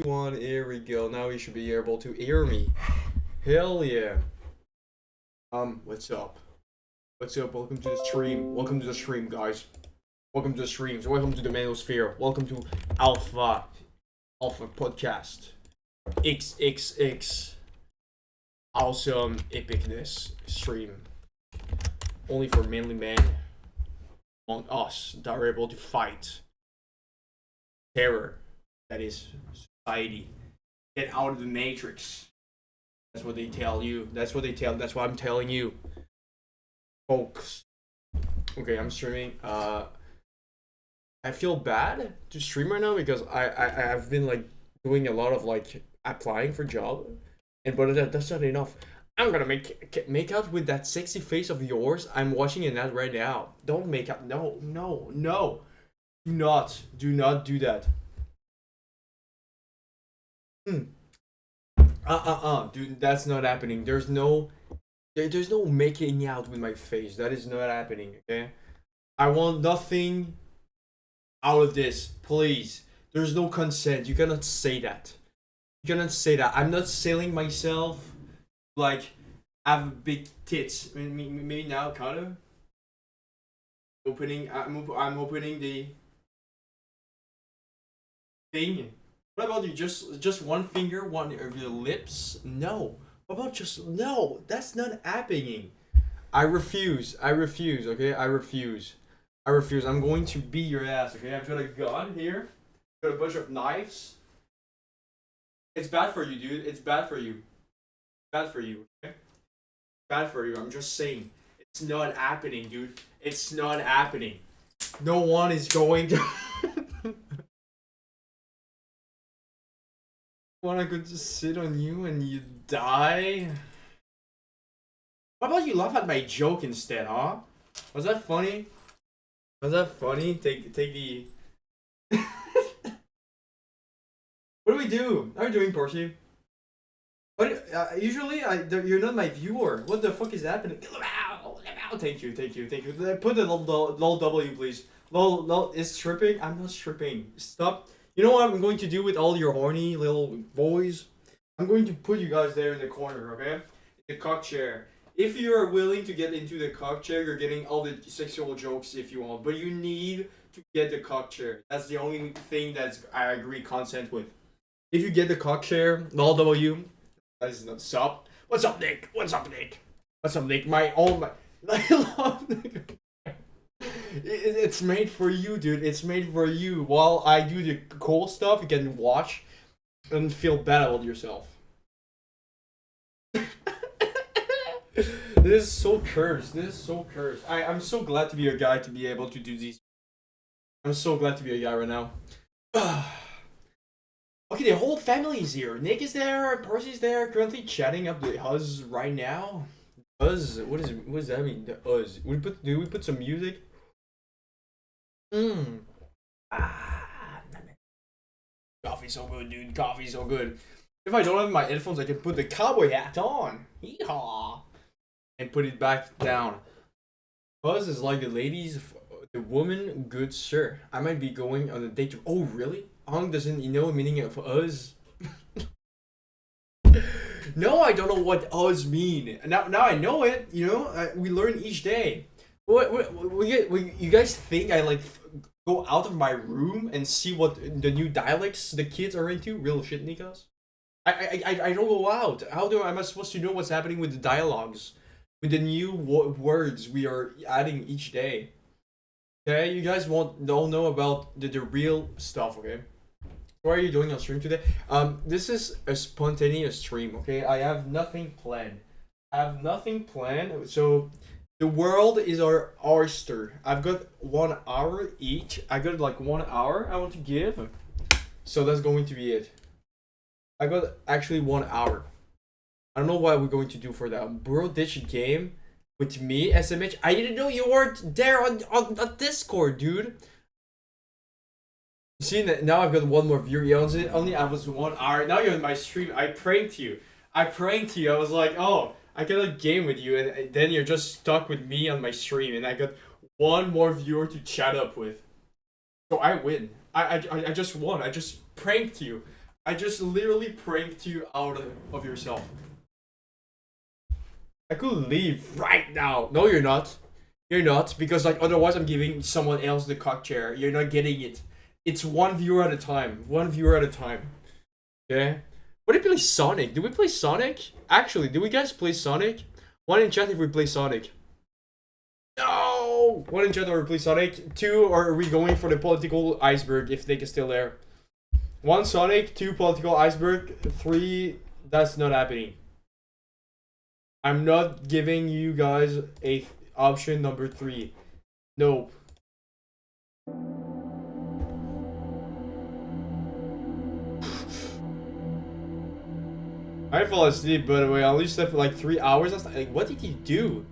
One, here we go. Now you should be able to hear me. Hell yeah. What's up? What's up? Welcome to the stream. Welcome to the stream, guys. Welcome to the streams. Welcome to the Manosphere. Welcome to Alpha Podcast. XXX. Awesome epicness stream. Only for manly men among us that are able to fight terror. That is society. Get out of the matrix. That's what they tell you. That's what I'm telling you. Folks. Okay, I'm streaming. I feel bad to stream right now because I've been like doing a lot of like applying for job, and but that's not enough. I'm gonna make out with that sexy face of yours. I'm watching an ad right now. Don't make out. No, no, no. Do not do that. Hmm. Dude, that's not happening. There's no making out with my face. That is not happening. Okay. I want nothing out of this, please. There's no consent. You cannot say that. You cannot say that. I'm not selling myself. Like, have big tits. Maybe now, kind of. I'm opening the thing. What about you? Just one finger, one of your lips? No. What about just no? That's not happening. I refuse. I refuse. Okay, I refuse. I refuse. I'm going to beat your ass. Okay, I've got a gun here. Got a bunch of knives. It's bad for you, dude. It's bad for you. Bad for you. Okay. Bad for you. I'm just saying. It's not happening, dude. It's not happening. No one is going to. When I could just sit on you and you die? How about you laugh at my joke instead, huh? Was that funny? Was that funny? Take the. What do we do? How are you doing, Percy? What? Usually, you're not my viewer. What the fuck is happening? Thank you, thank you, thank you. Put the lol W, please. Lol is stripping. I'm not stripping. Stop. You know what I'm going to do with all your horny little boys? I'm going to put you guys there in the corner, okay? The cock chair. If you are willing to get into the cock chair, you're getting all the sexual jokes if you want. But you need to get the cock chair. That's the only thing that I agree consent with. If you get the cock chair, lol W. That is not sup. What's up, Nick? What's up, Nick? What's up, Nick? I love Nick. It's made for you, dude. It's made for you. While I do the cool stuff, you can watch and feel bad about yourself. This is so cursed. This is so cursed. I'm so glad to be a guy to be able to do these. I'm so glad to be a guy right now. Okay, the whole family is here. Nick is there, Percy's there, currently chatting up the Huzz right now. Huzz? What does that mean? The Huzz. Do we put some music? Mmm. Ah, coffee's so good, dude. Coffee's so good. If I don't have my headphones, I can put the cowboy hat on. Yeehaw! And put it back down. Buzz is like the woman, good sir. I might be going on a date to. Oh, really? Hong doesn't know the meaning of us. No, I don't know what us mean. Now I know it. You know, we learn each day. You guys think I like go out of my room and see what the new dialects the kids are into? Real shit, Nikos. I don't go out. Am I supposed to know what's happening with the dialogues, with the new words we are adding each day? Okay, you guys don't know about the real stuff. Okay, what are you doing on stream today? This is a spontaneous stream. Okay, I have nothing planned. I have nothing planned. So the world is our oyster. I've got 1 hour each. I got like 1 hour I want to give. So that's going to be it. I got actually 1 hour. I don't know what we're going to do for that. Bro ditch game with me, SMH. I didn't know you weren't there on the Discord, dude. You see, now I've got one more viewer. Only I was 1 hour. Now you're in my stream. I pranked you. I was like, oh, I got a game with you, and then you're just stuck with me on my stream, and I got one more viewer to chat up with. So I win. I just won. I just pranked you. I just literally pranked you out of yourself. I could leave right now. No, you're not. You're not, because like otherwise I'm giving someone else the cock chair. You're not getting it. It's one viewer at a time. One viewer at a time. Okay? What do we play Sonic? Do we play Sonic? Actually, do we guys play Sonic? One in chat if we play Sonic. No! One in chat or we play Sonic. Two, or are we going for the political iceberg if Nick is still there? One Sonic, two political iceberg, three, that's not happening. I'm not giving you guys a option number 3. Nope. I fell asleep, by the way. I only slept for like 3 hours. Like, what did you do?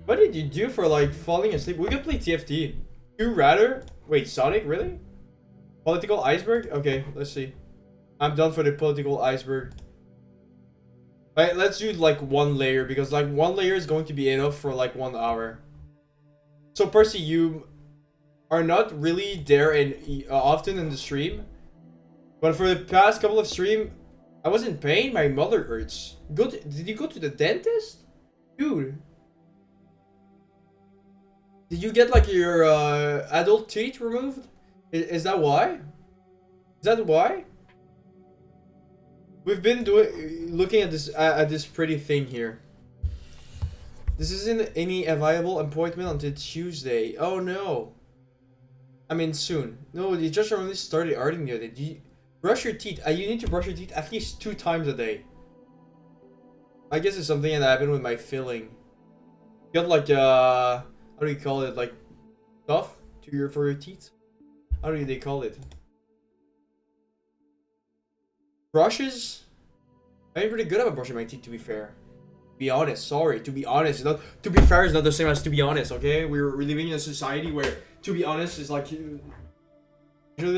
What did you do for like falling asleep? We can play TFT. You rather? Wait, Sonic? Really? Political iceberg? Okay, let's see. I'm done for the political iceberg. Alright, let's do like one layer, because like one layer is going to be enough for like 1 hour. So Percy, you are not really there in often in the stream, but for the past couple of stream, I was in pain. My mother hurts. Did you go to the dentist, dude? Did you get like your adult teeth removed? Is that why? Is that why? We've been looking at this pretty thing here. This isn't any available appointment until Tuesday. Oh no. I mean soon. No, you just only started arting the other day. You brush your teeth. You need to brush your teeth at least 2 times a day. I guess it's something that happened with my filling. You got like how do you call it? Like stuff for your teeth? How do they call it? Brushes? I'm pretty good about brushing my teeth, to be fair. Be honest, sorry. To be honest, not to be fair is not the same as to be honest. Okay, we're living in a society where to be honest is like usually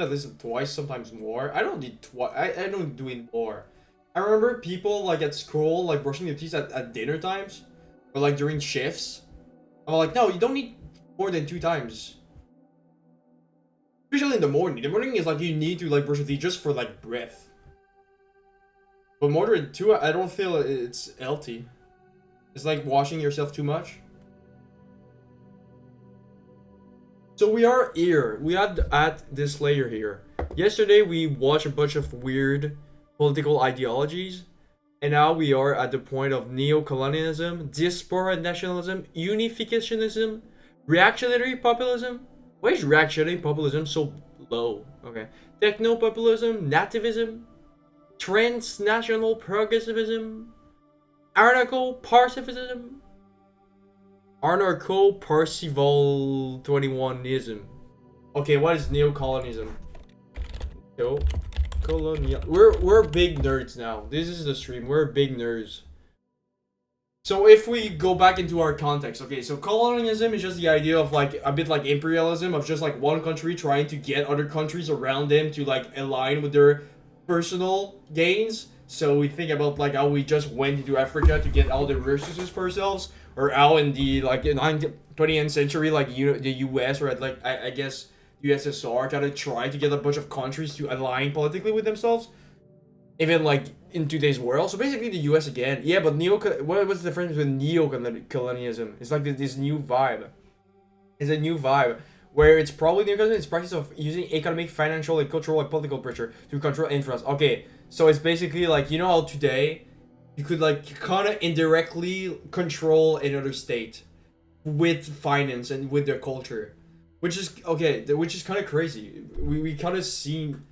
at least twice, sometimes more. I don't need twice. I don't do it more. I remember people like at school like brushing their teeth at dinner times, or like during shifts. I'm like, no, you don't need more than 2 times. Especially in the morning. The morning is like you need to like brush your teeth just for like breath. But more than 2, I don't feel it's healthy. It's like washing yourself too much. So we are here. We are at this layer here. Yesterday we watched a bunch of weird political ideologies. And now we are at the point of neo-colonialism, diaspora nationalism, unificationism, reactionary populism. Why is reactionary populism so low? Okay. Techno-populism, nativism, transnational progressivism, anarcho-pacifism, anarcho-Parsival-21ism. Okay, what is neocolonialism? Colonial. We're big nerds now. This is the stream. We're big nerds. So if we go back into our context, okay, so colonialism is just the idea of like a bit like imperialism, of just like one country trying to get other countries around them to like align with their personal gains. So we think about like how we just went into Africa to get all the resources for ourselves, or how in the like 20th century, like the US, or like I guess USSR kind of tried to get a bunch of countries to align politically with themselves, even like in today's world. So basically the US again. Yeah, but what's the difference with neo-colonialism? It's like this new vibe. It's a new vibe where it's probably neocolonialism. It's practice of using economic, financial, and cultural and political pressure to control influence. Okay, so it's basically like, you know how today you could like kind of indirectly control another state with finance and with their culture. Which is okay, which is kind of crazy. We kind of seen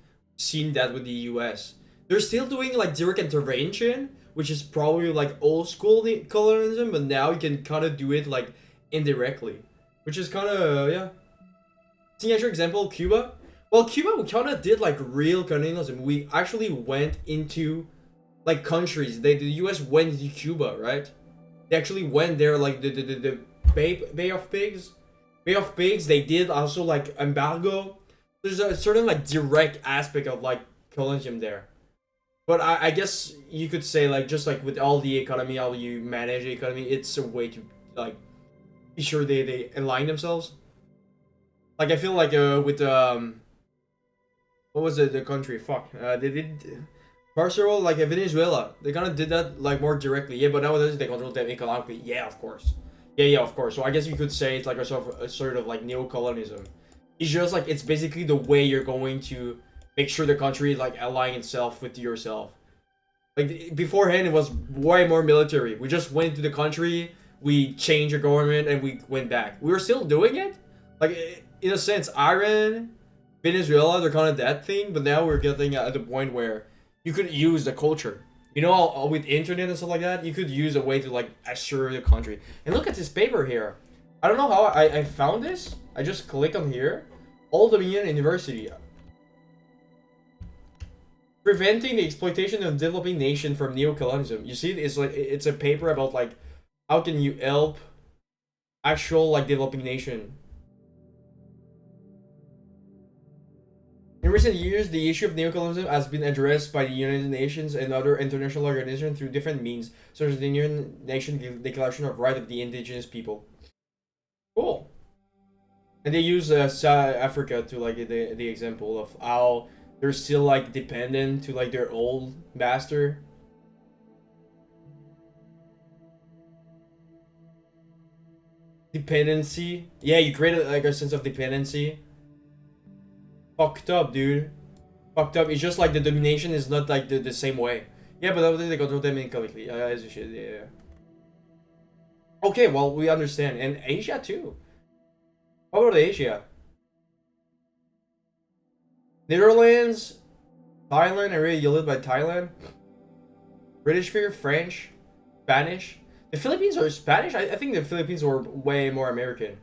that with the US. They're still doing like direct intervention, which is probably like old school colonialism, but now you can kind of do it like indirectly, which is kind of yeah. Signature example, Cuba. Well, Cuba we kind of did like real colonialism. We actually went into like countries. The US went into Cuba, right? They actually went there, like the Bay of Pigs. Bay of Pigs, they did also like embargo. There's a certain like direct aspect of like colonialism there. But I guess you could say like just like with all the economy, how you manage the economy, it's a way to like be sure they align themselves. Like I feel like with what was it, the country? Fuck. They did Barcelona, like Venezuela, they kind of did that like more directly. Yeah, but nowadays they control them economically. Yeah, of course. Yeah, of course. So I guess you could say it's like a sort of like neo-colonialism. It's just like it's basically the way you're going to make sure the country is like aligning itself with yourself. Like beforehand, it was way more military. We just went into the country, we changed the government, and we went back. We were still doing it, like in a sense. Iran, Venezuela, they're kind of that thing, but now we're getting at the point where you could use the culture. You know, with internet and stuff like that, you could use a way to like assure the country. And look at this paper here. I don't know how I found this. I just click on here. Old Dominion University. Preventing the exploitation of developing nation from neo-colonialism. You see, it's like it's a paper about like how can you help actual like developing nation. In recent years, the issue of neocolonialism has been addressed by the United Nations and other international organizations through different means, such as the United Nations Declaration of Right of the Indigenous People. Cool. And they use South Africa to like the example of how they're still like dependent to like their old master. Dependency. Yeah, you create like a sense of dependency. Fucked up, dude. Fucked up. It's just like the domination is not like the same way. Yeah, but they control them economically. As you should. Yeah. Okay, well we understand, and Asia too. How about Asia? Netherlands, Thailand. I really yielded by Thailand. British figure, French, Spanish. The Philippines are Spanish. I think the Philippines were way more American.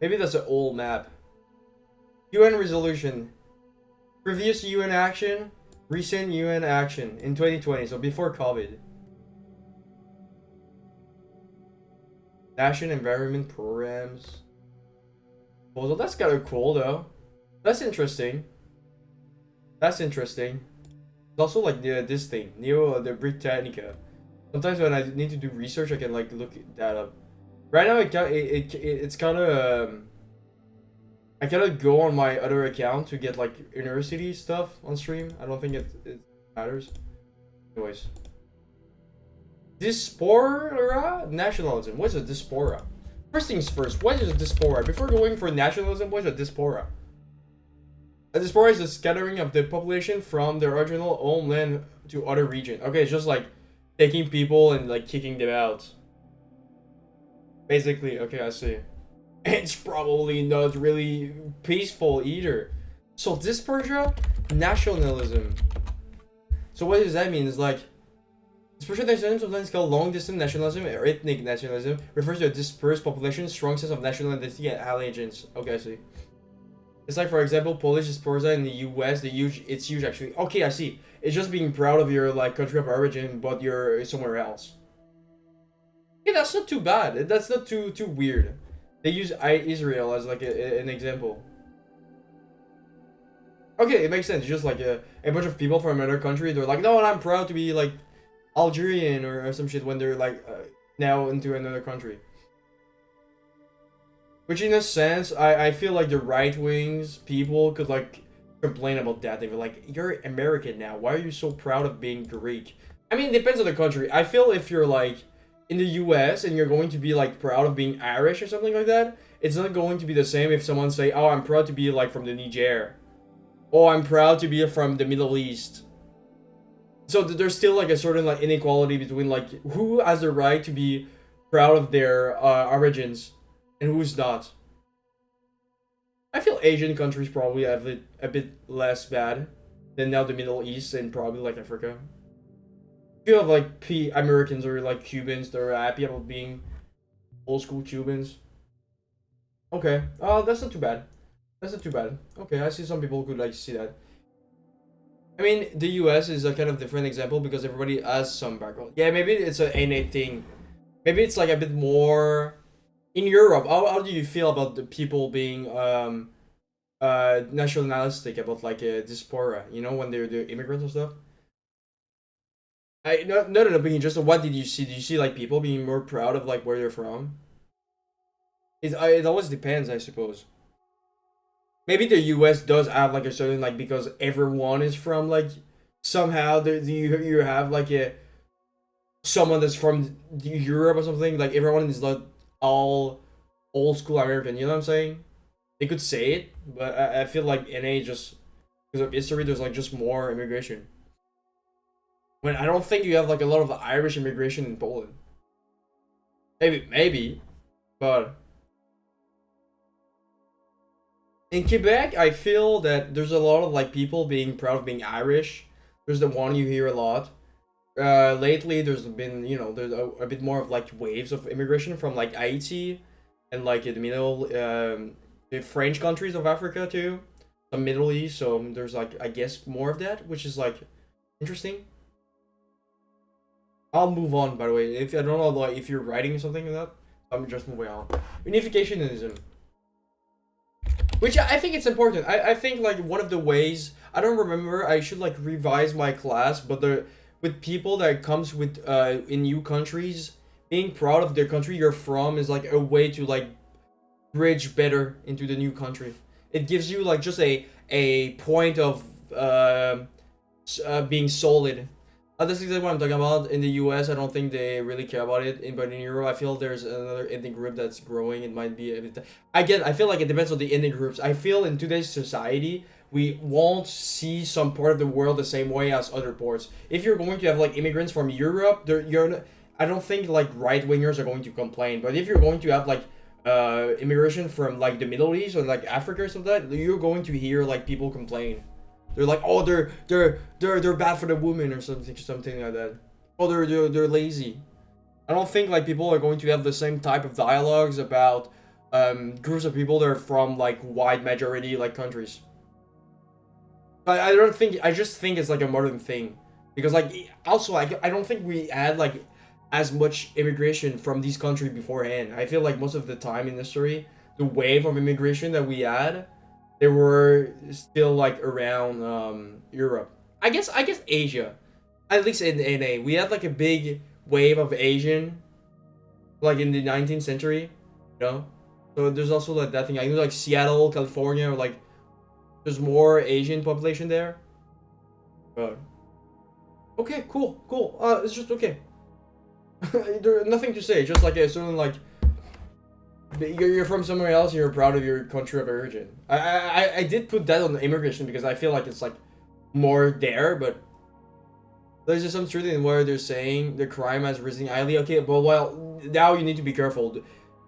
Maybe that's an old map. UN resolution. Previous UN action, recent UN action in 2020, so before COVID. National environment programs. Well, that's kind of cool though. That's interesting. That's interesting. It's also like this thing, the Britannica. Sometimes when I need to do research, I can like look that up. Right now, it's kind of I cannot go on my other account to get like university stuff on stream. I don't think it matters. Anyways. Diaspora nationalism. What's a diaspora? First things first, what is a diaspora? Before going for nationalism, what is a diaspora? A diaspora is a scattering of the population from their original homeland to other region. Okay, it's just like taking people and like kicking them out. Basically, okay, I see. It's probably not really peaceful either. So dispersion, nationalism. So what does that mean? It's like dispersion nationalism, sometimes called long-distance nationalism or ethnic nationalism, refers to a dispersed population, strong sense of national identity and allegiance. Okay, I see. It's like, for example, Polish diaspora in the U.S. It's huge actually. Okay, I see. It's just being proud of your like country of origin, but you're somewhere else. Yeah, that's not too bad. That's not too weird. They use Israel as like an example. Okay, it makes sense. It's just like a bunch of people from another country. They're like, no, I'm proud to be like Algerian or some shit when they're like now into another country. Which in a sense, I feel like the right wings people could like complain about that. They were like, you're American now. Why are you so proud of being Greek? I mean, it depends on the country. I feel if you're like in the US and you're going to be like proud of being Irish or something like that, it's not going to be the same if someone say, oh, I'm proud to be like from the Niger. Oh, I'm proud to be from the Middle East. So there's still like a certain like inequality between like who has the right to be proud of their origins and who's not. I feel Asian countries probably have it a bit less bad than now the Middle East and probably like Africa. You have like Americans or like Cubans that are happy about being old school Cubans. Okay, that's not too bad. That's not too bad. Okay, I see some people could like see that. I mean, the US is a kind of different example because everybody has some background. Yeah, maybe it's an innate thing. Maybe it's like a bit more in Europe. How do you feel about the people being nationalistic about like a diaspora? You know, when they're the immigrants and stuff. Not an opinion. Just what did you see? Did you see like people being more proud of like where they're from? It always depends, I suppose. Maybe the U.S. does have like a certain like because everyone is from like somehow you have like a someone that's from Europe or something. Like everyone is like all old school American. You know what I'm saying? They could say it, but I feel like NA just because of history, there's like just more immigration. When I don't think you have like a lot of Irish immigration in Poland. Maybe, but in Quebec, I feel that there's a lot of like people being proud of being Irish. There's the one you hear a lot. Lately, there's been there's a bit more of like waves of immigration from like Haiti and like the middle the French countries of Africa too, the Middle East. So there's like I guess more of that, which is like interesting. I'll move on. By the way, if I don't know like if you're writing something like that, I'm just moving on. Unificationism, which I think it's important. I think like one of the ways I don't remember. I should like revise my class, but the with people that comes with in new countries, being proud of their country you're from is like a way to like bridge better into the new country. It gives you like just a point of being solid. That's exactly what I'm talking about. In the US, I don't think they really care about it. But in Europe, I feel there's another ethnic group that's growing. It might be a bit. Again, I feel like it depends on the ethnic groups. I feel in today's society, we won't see some part of the world the same way as other parts. If you're going to have like immigrants from Europe, I don't think like right wingers are going to complain. But if you're going to have like immigration from like the Middle East or like Africa or something, like that, you're going to hear like people complain. They're like, oh, they're bad for the woman or something like that. Oh, they're lazy. I don't think like people are going to have the same type of dialogues about groups of people that are from like wide majority like countries. I don't think I just think it's like a modern thing because like also I don't think we had like as much immigration from these countries beforehand. I feel like most of the time in history, the wave of immigration that we had, they were still like around Europe. I guess Asia, at least in NA, we had like a big wave of Asian, like in the 19th century, you know. So there's also like that thing. I know like Seattle, California, or like there's more Asian population there. But okay, cool. It's just okay. There's nothing to say. Just like a certain like you're from somewhere else. You're proud of your country of origin. I did put that on the immigration because I feel like it's like more there, but there's just some truth in where they're saying the crime has risen highly. Okay, but well, now you need to be careful.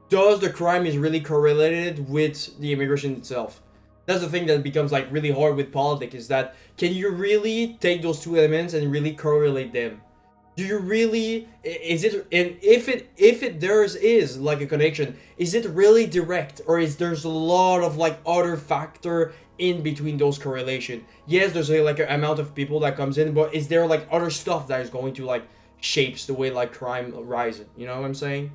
Does the crime is really correlated with the immigration itself? That's the thing that becomes like really hard with politics. Is that can you really take those two elements and really correlate them? Do you really is it and if it there's is like a connection, is it really direct or is there's a lot of like other factor in between those correlation? Yes, there's a, like an amount of people that comes in, but is there like other stuff that is going to like shapes the way like crime rises? You know what I'm saying?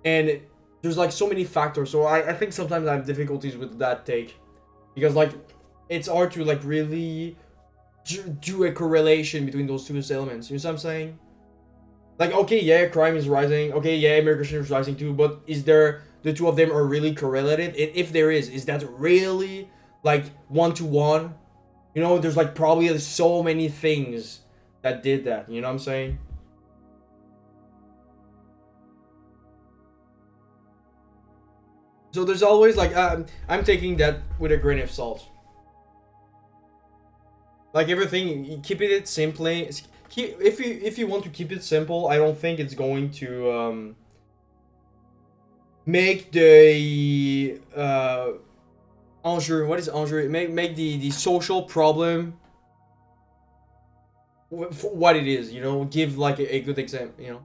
And there's like so many factors, so I think sometimes I have difficulties with that take because like it's hard to like really do a correlation between those two elements. You know what I'm saying? Like, okay, yeah, crime is rising. Okay, yeah, immigration is rising too. But is there the two of them are really correlated? And if there is that really like 1-to-1? You know, there's like probably so many things that did that. You know what I'm saying? So there's always like I'm taking that with a grain of salt. Like everything, you keep it simply. If you want to keep it simple, I don't think it's going to make the enjeu. What is enjeu? Make the social problem for what it is. You know, give like a good example. You know,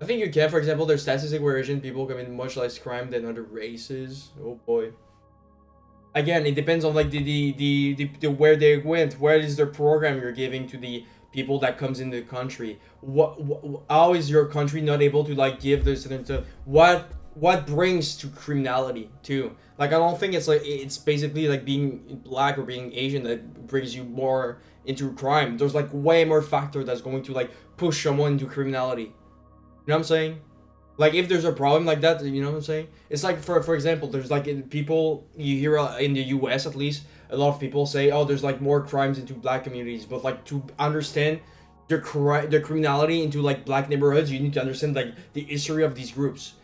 I think you can. For example, there's statistics where Asian people commit much less crime than other races. Oh boy. Again, it depends on like the where they went. Where is the program you're giving to the people that comes in the country? How is your country not able to like give this to what brings to criminality too? Like I don't think it's like it's basically like being black or being Asian that brings you more into crime. There's like way more factor that's going to like push someone into criminality. You know what I'm saying? Like if there's a problem like that, you know what I'm saying? It's like for example, there's like people you hear in the U.S. at least a lot of people say, oh, there's like more crimes into black communities, but like to understand the criminality into like black neighborhoods, you need to understand like the history of these groups.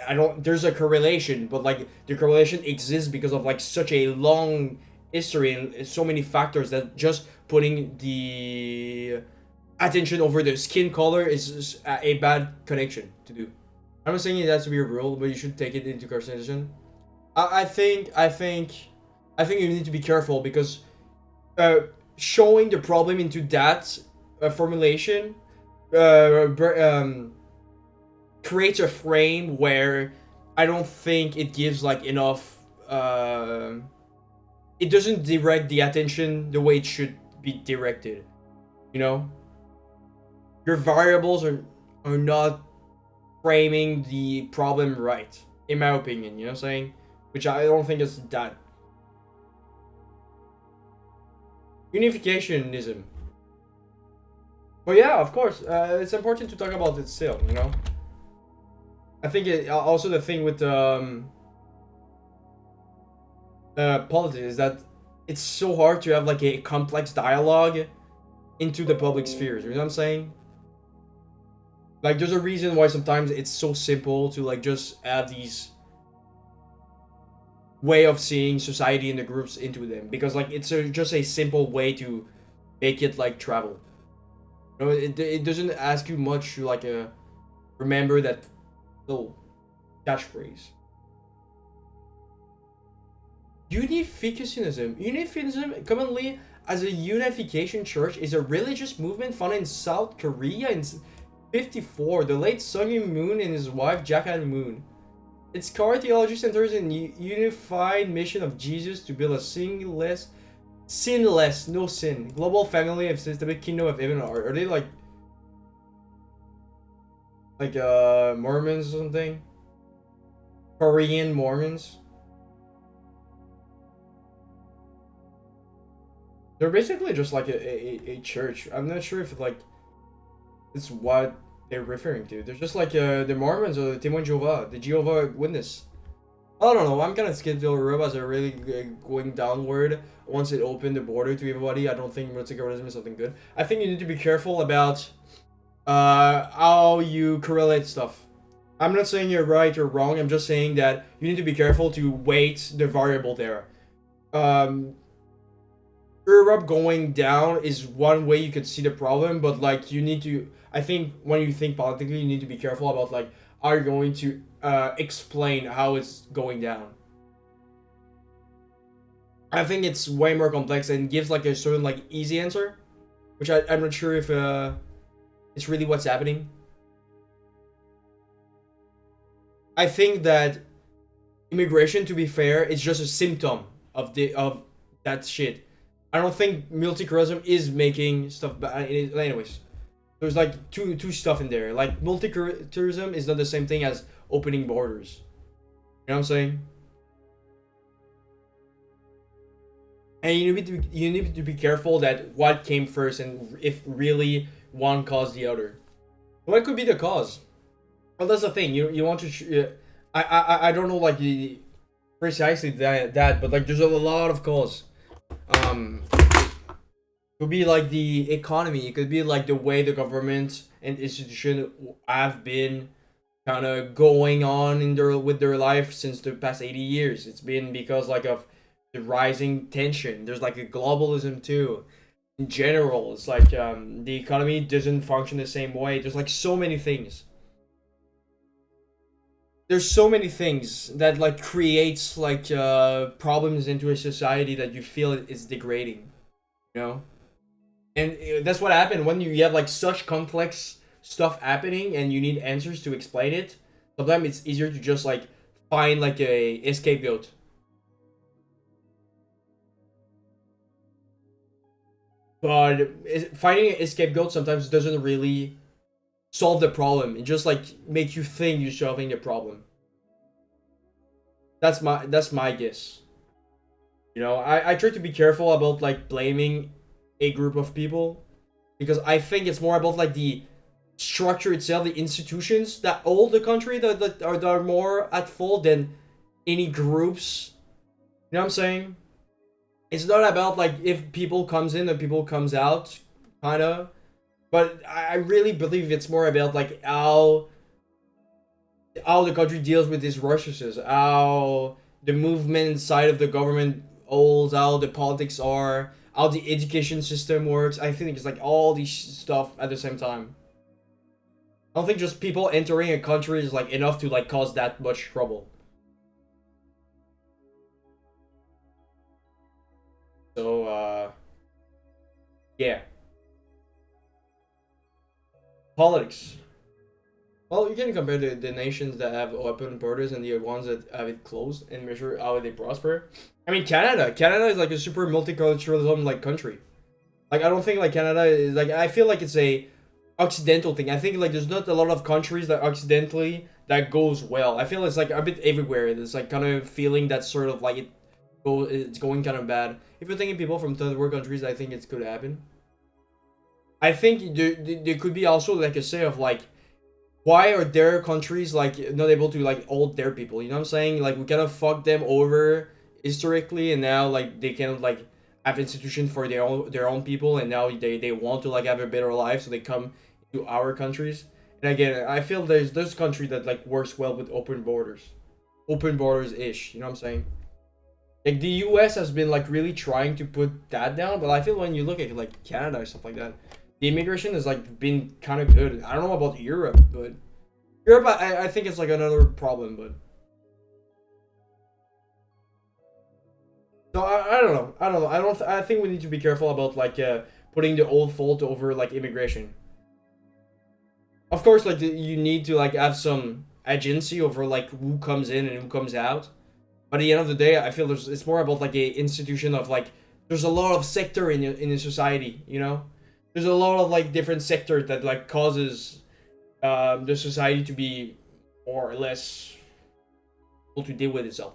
I don't. There's a correlation, but like the correlation exists because of like such a long history and so many factors that just putting the attention over the skin color is a bad connection to do. I'm not saying it has to be a rule, but you should take it into consideration. I think you need to be careful because uh, showing the problem into that formulation creates a frame where I don't think it gives like enough. It doesn't direct the attention the way it should be directed. You know, your variables are not framing the problem right, in my opinion. You know what I'm saying? Which I don't think is that unificationism. But yeah, of course, it's important to talk about it still. You know, I think also the thing with politics is that it's so hard to have like a complex dialogue into the public spheres. You know what I'm saying? Like, there's a reason why sometimes it's so simple to like just have these way of seeing society and the groups into them, because like it's just a simple way to make it like travel. You know, it doesn't ask you much to like remember that little catchphrase. Unificationism, commonly as a unification church, is a religious movement founded in South Korea in 54. The late Sung Moon and his wife Jacqueline Moon. Its core theology centers in unified mission of Jesus to build a sinless, no sin, global family of systemic kingdom of heaven. Are they like Mormons or something? Korean Mormons? They're basically just like a church. I'm not sure if like it's what they're referring to. They're just like the Mormons or the Témoins Jehovah, the Jehovah Witness. I don't know. I'm kind of scared the robots are really going downward once it opened the border to everybody. I don't think multiculturalism is something good. I think you need to be careful about how you correlate stuff. I'm not saying you're right or wrong. I'm just saying that you need to be careful to weight the variable there. Europe going down is one way you could see the problem, but like you need to. I think when you think politically, you need to be careful about like how you're going to explain how it's going down. I think it's way more complex and gives like a certain like easy answer, which I'm not sure if it's really what's happening. I think that immigration, to be fair, is just a symptom of that shit. I don't think multiculturalism is making stuff bad. Anyways, there's like two stuff in there. Like multiculturalism is not the same thing as opening borders. You know what I'm saying? And you need to be careful that what came first and if really one caused the other. What could be the cause? Well, that's the thing. You want to. I don't know like the precisely that, but like there's a lot of cause. It could be like the economy. It could be like the way the government and institution have been kind of going on in their life since the past 80 years. It's been because like of the rising tension. There's like a globalism too. In general, it's like the economy doesn't function the same way. There's like so many things. There's so many things that like creates like problems into a society that you feel is degrading, you know. And that's what happened when you have like such complex stuff happening and you need answers to explain it. Sometimes it's easier to just like find like a scapegoat. But finding a scapegoat sometimes doesn't really solve the problem. It just like make you think you're solving the problem. That's my guess. You know, I try to be careful about like blaming a group of people because I think it's more about like the structure itself, the institutions that hold the country that are more at fault than any groups. You know what I'm saying? It's not about like if people comes in and people comes out, kind of. But I really believe it's more about like how the country deals with these resources, how the movement side of the government holds, how the politics are, how the education system works. I think it's like all these stuff at the same time. I don't think just people entering a country is like enough to like cause that much trouble. So yeah, politics. Well, you can compare the nations that have open borders and the ones that have it closed and measure how they prosper. I mean, Canada is like a super multiculturalism like country. Like I don't think like Canada is like, I feel like it's a occidental thing. I think like there's not a lot of countries that occidentally that goes well. I feel it's like a bit everywhere. It's like kind of feeling that sort of like it's going kind of bad. If you're thinking people from third world countries, I think it could happen. I think there could be also like a say of like, why are their countries like not able to like hold their people? You know what I'm saying? Like we kind of fucked them over historically, and now like they can like have institutions for their own people, and now they want to like have a better life, so they come to our countries. And again, I feel there's countries that like works well with open borders ish. You know what I'm saying? Like the U.S. has been like really trying to put that down, but I feel when you look at like Canada or stuff like that, the immigration has like been kind of good. I don't know about Europe, but Europe, I think it's like another problem. But so I don't know. I don't know. I think we need to be careful about like putting the old fault over like immigration. Of course, like you need to like have some agency over like who comes in and who comes out. But at the end of the day, I feel it's more about like a institution of like there's a lot of sector in a society. You know, there's a lot of like different sectors that like causes the society to be more or less able to deal with itself.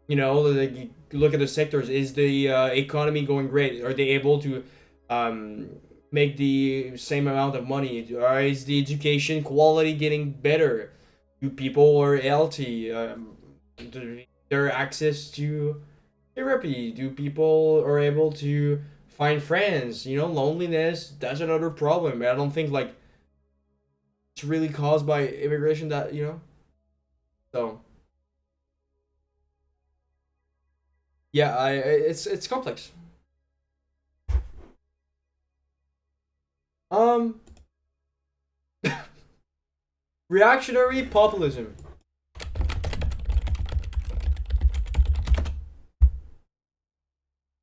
You know, like you look at the sectors. Is the economy going great? Are they able to um, make the same amount of money? Or is the education quality getting better? Do people are healthy? Do their access to therapy? Do people are able to find friends? You know, loneliness, that's another problem. I don't think like it's really caused by immigration, that you know. So yeah, it's complex. Um, reactionary populism.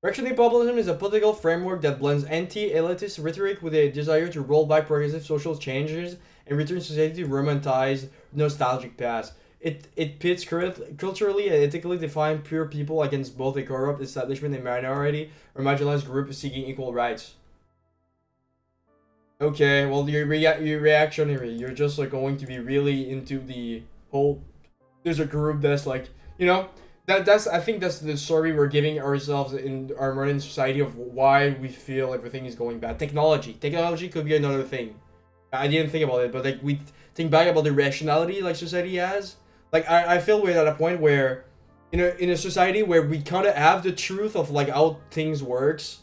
Reactionary populism is a political framework that blends anti-elitist rhetoric with a desire to roll back progressive social changes and return society to romantized, nostalgic past. It pits culturally and ethically defined pure people against both a corrupt establishment and minority or marginalized group seeking equal rights. Okay, well you're reactionary. You're just like going to be really into the whole. There's a group that's like, you know, that's I think that's the story we're giving ourselves in our modern society of why we feel everything is going bad. Technology could be another thing. I didn't think about it, but like we think back about the rationality like society has. Like I feel we're at a point where in a society where we kind of have the truth of like how things works,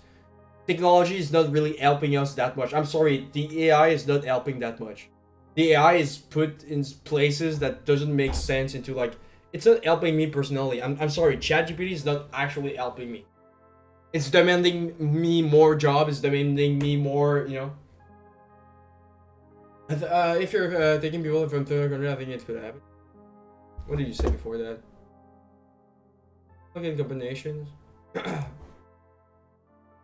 technology is not really helping us that much. I'm sorry, the AI is not helping that much. The AI is put in places that doesn't make sense into like it's not helping me personally. I'm sorry, ChatGPT is not actually helping me. It's demanding me more job, it's demanding me more, you know. If you're taking people from third country, I think it's gonna happen. What did you say before that? Looking combinations.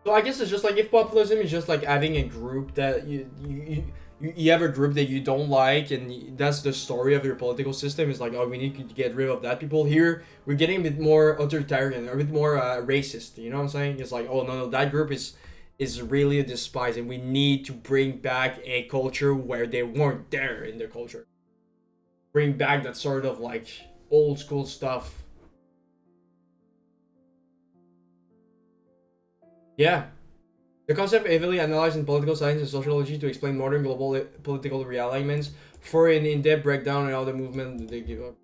So I guess it's just like if populism is just like having a group that you have a group that you don't like, and that's the story of your political system. Is like, oh, we need to get rid of that people. Here we're getting a bit more authoritarian, a bit more racist. You know what I'm saying? It's like, oh no, that group is really a despise, and we need to bring back a culture where they weren't there in their culture. Bring back that sort of like old school stuff. Yeah. The concept heavily analyzed in political science and sociology to explain modern global political realignments for an in-depth breakdown on how the movement they give up.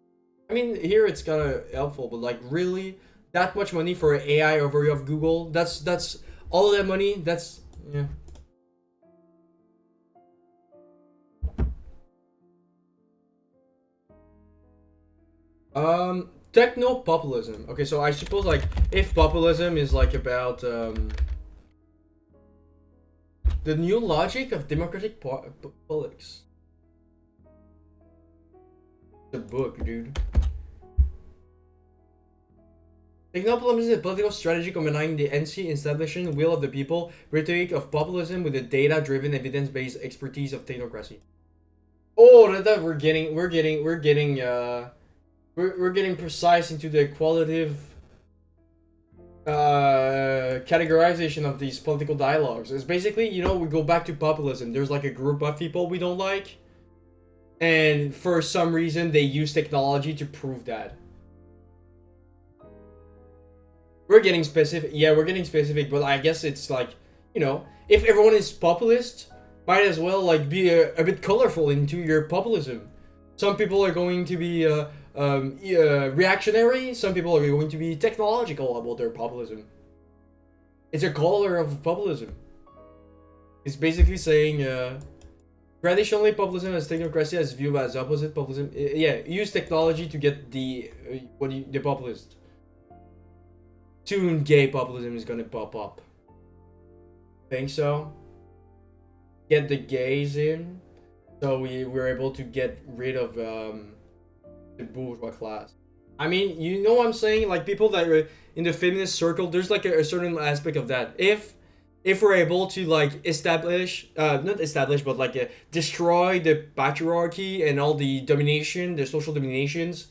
I mean, here it's kind of helpful, but like really, that much money for an AI overview of Google. That's all of that money. That's yeah. Techno populism. Okay, so I suppose like if populism is like about the new logic of democratic politics. The book, dude. Technopolism is a political strategy combining the NC establishment will of the people, rhetoric of populism with the data-driven, evidence-based expertise of technocracy. Oh, that we're getting precise into the qualitative categorization of these political dialogues. It's basically, you know, we go back to populism. There's like a group of people we don't like, and for some reason they use technology to prove that. We're getting specific. Yeah, we're getting specific, but I guess it's like, you know, if everyone is populist, might as well like be a bit colorful into your populism. Some people are going to be reactionary. Some people are going to be technological about their populism. It's a color of populism. It's basically saying traditionally populism as technocracy as viewed as opposite populism. Yeah, use technology to get the the populist. Soon gay populism is gonna pop up. Think so? Get the gays in, so we're able to get rid of the bourgeois class. I mean, you know what I'm saying? Like people that are in the feminist circle, there's like a certain aspect of that. If we're able to like establish, not establish, but like destroy the patriarchy and all the domination, the social dominations,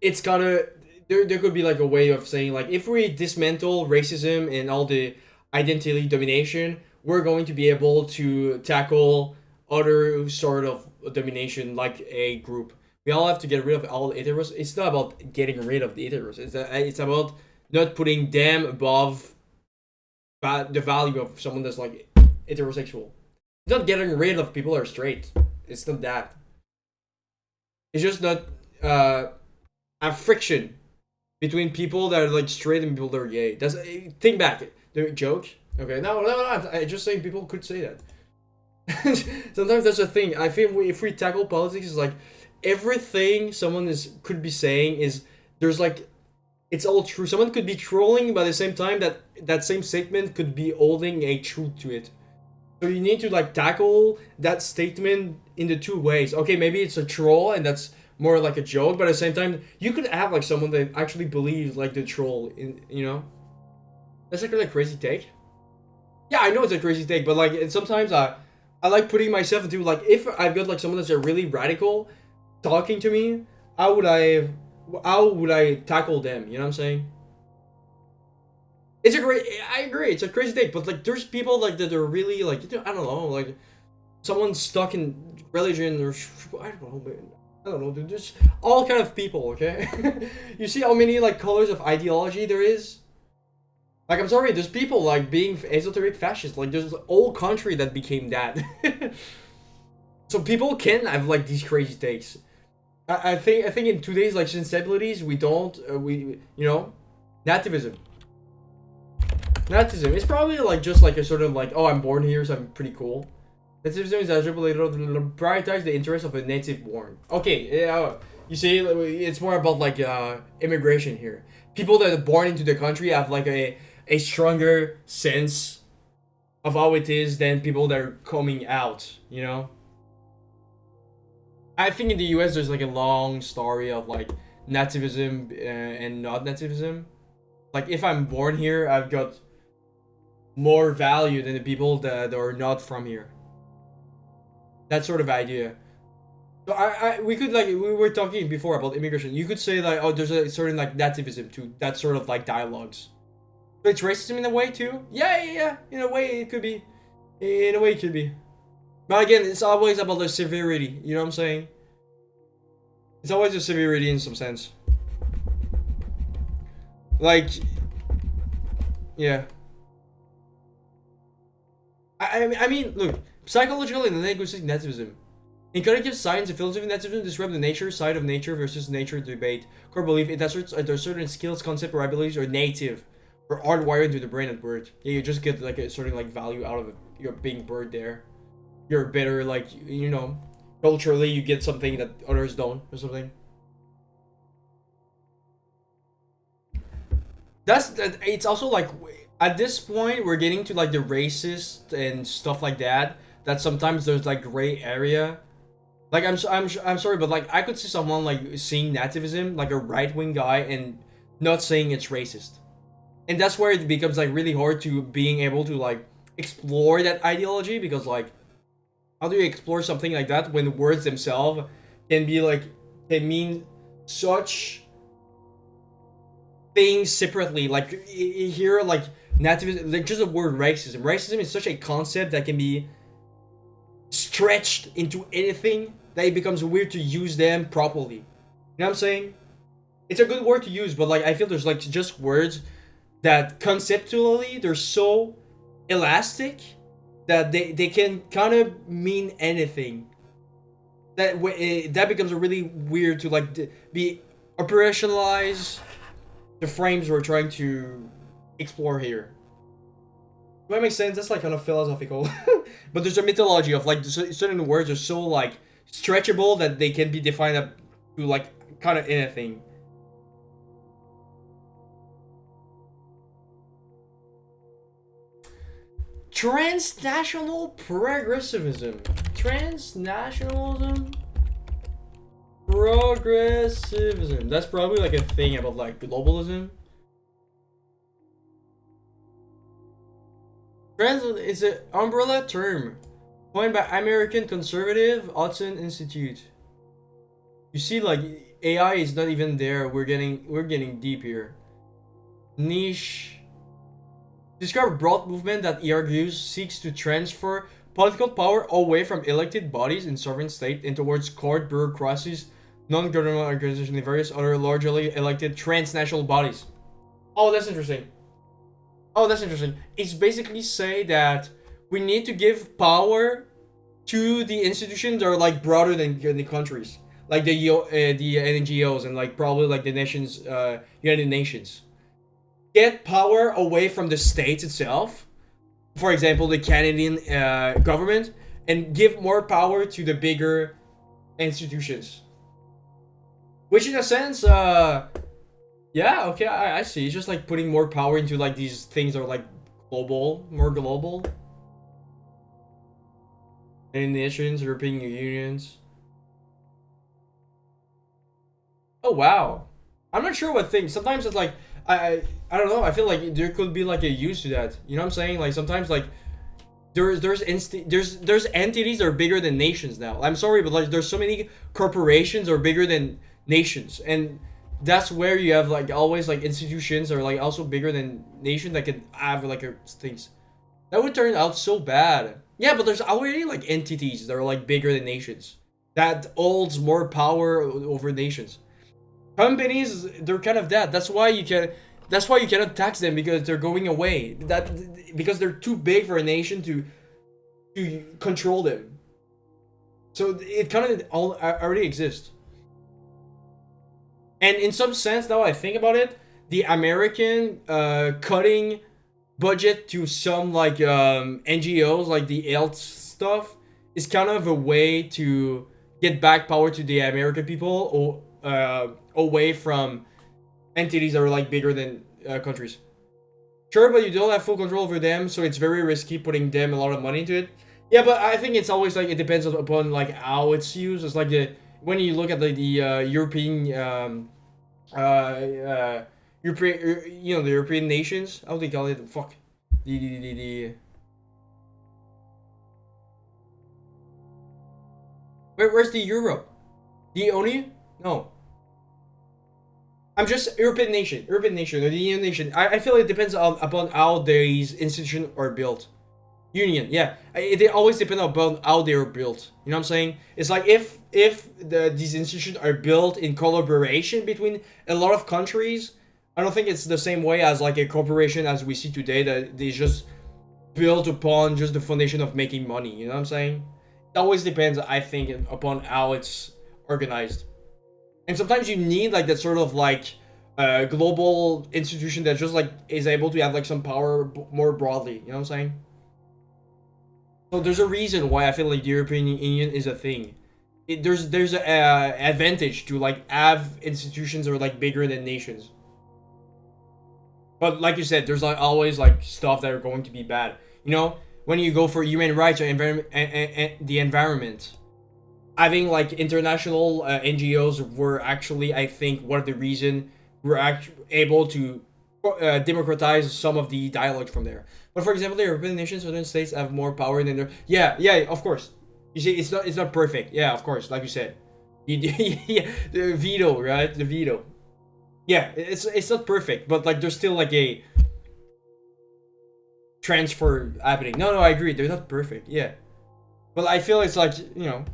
it's gonna there could be like a way of saying like if we dismantle racism and all the identity domination, we're going to be able to tackle other sort of domination like a group. We all have to get rid of all the heteros. It's not about getting rid of the heteros. It's about not putting them above the value of someone that's like heterosexual. It's not getting rid of people that are straight. It's not that. It's just not a friction between people that are like straight and people that are gay. That's think back. The joke. Okay, no. I just saying people could say that. Sometimes that's a thing. I think if we tackle politics, it's like everything someone could be saying is there's like it's all true. Someone could be trolling, but at the same time that same statement could be holding a truth to it. So you need to like tackle that statement in the two ways. Okay, maybe it's a troll and that's more like a joke, but at the same time you could have like someone that actually believes like the troll in, you know. That's like a really crazy take. Yeah, I know it's a crazy take, but like sometimes I like putting myself into like if I've got like someone that's a really radical talking to me, how would I tackle them? You know what I'm saying? I agree. It's a crazy take, but like there's people like that are really like I don't know, like someone stuck in religion or I don't know, man. I don't know, dude. There's all kind of people. Okay, you see how many like colors of ideology there is. Like I'm sorry, there's people like being esoteric fascists. Like there's a whole country that became that. So people can have like these crazy takes. I think in today's like sensibilities we don't we you know nativism. Nativism is probably like just like a sort of like oh I'm born here so I'm pretty cool. Nativism is attributed to prioritize the interests of a native born. Okay, yeah, you see it's more about like immigration here. People that are born into the country have like a stronger sense of how it is than people that are coming out, you know? I think in the US there's like a long story of like nativism and not nativism. Like if I'm born here, I've got more value than the people that are not from here. That sort of idea. So we could like we were talking before about immigration. You could say like oh there's a certain like nativism to that sort of like dialogues. But it's racism in a way too. Yeah. In a way it could be. In a way it could be. But again, it's always about the severity. You know what I'm saying? It's always a severity in some sense. Like, yeah. I mean, look, psychological and linguistic nativism. In cognitive science, the philosophy of nativism describes the nature side of nature versus nature debate. Core belief it asserts that there are certain skills, concepts, or abilities are native or hardwired into the brain at birth. Yeah, you just get like a certain like value out of your being bird there. You're better like culturally you get something that others don't or something. That's that. It's also like at this point we're getting to like the racist and stuff like that. That sometimes there's like gray area. Like I'm sorry, but like I could see someone like seeing nativism like a right wing guy and not saying it's racist, and that's where it becomes like really hard to being able to like explore that ideology because like how do you explore something like that when the words themselves can be like they mean such things separately like here like nativism like just the word racism is such a concept that can be stretched into anything that it becomes weird to use them properly. You know what I'm saying? It's a good word to use, but like I feel there's like just words that conceptually they're so elastic that they can kind of mean anything. That becomes a really weird to like be operationalize the frames we're trying to explore here. Does that make sense? That's like kind of philosophical. But there's a mythology of like certain words are so like stretchable that they can be defined up to like kind of anything. Transnational progressivism. Transnationalism. Progressivism. That's probably like a thing about like globalism. Trans is an umbrella term coined by American conservative Hudson Institute. You see, like AI is not even there. We're getting deep here. Niche. Describe a broad movement that he argues seeks to transfer political power away from elected bodies in sovereign state and towards court bureaucracies, non-governmental organizations, and various other largely elected transnational bodies. Oh, that's interesting. It's basically say that we need to give power to the institutions that are like broader than the countries, like the NGOs and like probably like the nations, United Nations. Get power away from the states itself. For example, the Canadian government, and give more power to the bigger institutions. Which, in a sense, yeah, okay, I see. It's just like putting more power into like these things that are like global, more global. And nations, European unions. Oh wow, I'm not sure what things. Sometimes it's like I don't know. I feel like there could be like a use to that. You know what I'm saying? Like sometimes like there's entities that are bigger than nations now. I'm sorry, but like there's so many corporations that are bigger than nations, and that's where you have like always like institutions that are like also bigger than nations that can have like things. That would turn out so bad. Yeah, but there's already like entities that are like bigger than nations that holds more power over nations. Companies, they're kind of that. That's why you can. That's why you cannot tax them because they're going away. That because they're too big for a nation to control them. So it kind of all already exists. And in some sense, now I think about it, the American cutting budget to some like NGOs, like the health stuff, is kind of a way to get back power to the American people or away from entities that are like bigger than countries. Sure, but you don't have full control over them, so it's very risky putting them a lot of money into it. Yeah, but I think it's always like it depends upon like how it's used. It's like the when you look at the European European the European nations. How do they call it? Fuck. The where's the Europe? The ONU? No. I'm just European nation, or the Union nation. I feel it depends upon how these institutions are built. Union, yeah, they always depend upon how they are built. You know what I'm saying? It's like if these institutions are built in collaboration between a lot of countries, I don't think it's the same way as like a corporation as we see today that they just built upon just the foundation of making money. You know what I'm saying? always depends, I think, upon how it's organized. And sometimes you need like that sort of like global institution that just like is able to have like some power more broadly. You know what I'm saying? So there's a reason why I feel like the European Union is a thing. There's a advantage to like have institutions that are like bigger than nations. But like you said, there's like always like stuff that are going to be bad. You know, when you go for human rights or environment and the environment, having like international NGOs were actually, I think, one of the reason we're able to democratize some of the dialogue from there. But for example, the European nations, certain states have more power than their. Yeah, yeah, of course. You see, it's not perfect. Yeah, of course, like you said, yeah, the veto, right? The veto. Yeah, it's not perfect, but like there's still like a transfer happening. No, no, I agree. They're not perfect. Yeah, but I feel it's like, you know,